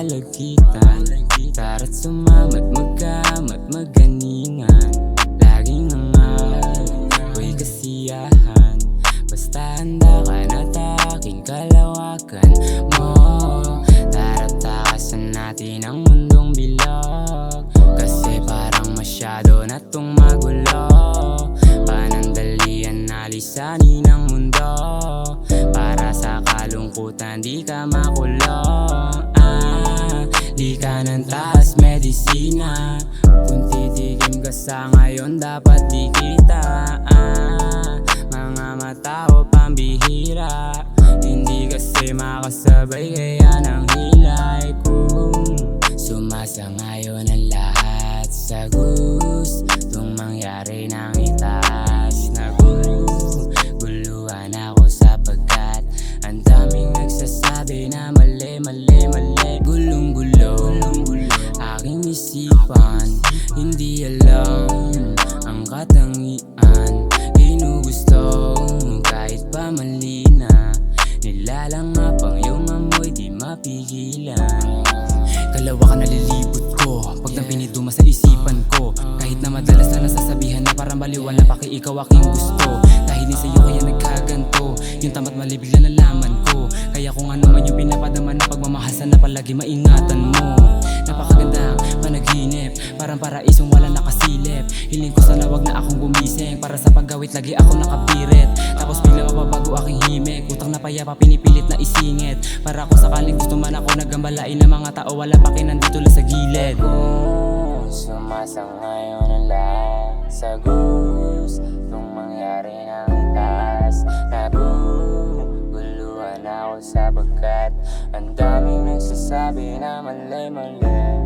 malagitan. Tara't sumamat, magkamat, maganingan. Laging nangal, ako'y kasiyahan. Basta handa ka na't aking kalawakan mo. Tara't takasan natin ang mundong bilog, kasi parang masyado na tong magulo. Panandalian na lisanin ang mundo, para sa kalungkutan di ka makulong. Di ka ng taas medisina, kung titikim ka sa ngayon dapat di kita. Mga matao pambihira, hindi kasi makasabay kaya nang hilay. Kung sumasangayon ang lahat sa gustong mangyari nang itaas, naguguluhan ako sapagkat ang daming nagsasabi na mali, mali, mali. Gulong-gulo aking isipan, hindi alam ang katangian. Ginugusto kahit pa mali na, nilalangapang yung amoy di mapigilan. Kalawakan nalilibot ko pag nang piniduma sa isipan ko. Kahit na madalas na nasasabihan na parang baliwala, paki ikaw aking gusto. Dahil din sa'yo kaya nagkaganto, yung tamat mali bigla nalaman ko. Kaya kung ano man yung pinapadama na pagmamahal, sana palagi maingatan mo. Napakagandang panaginip, parang paraisong wala nakasilip. Hiling ko sana wag na akong gumising, para sa paggawit lagi ako nakapirit. Tapos bigla mababago aking himik, utang na payapa pinipilit na isingit. Para kung sakaling gusto man ako nagambalain ng mga tao, wala pa nandito lang sa gilid. Kung sumasangayon ang lahat sa gustong mangyari ng itaas, naguguluhan ako sapagkat ang daming nagsasabi na mali, mali.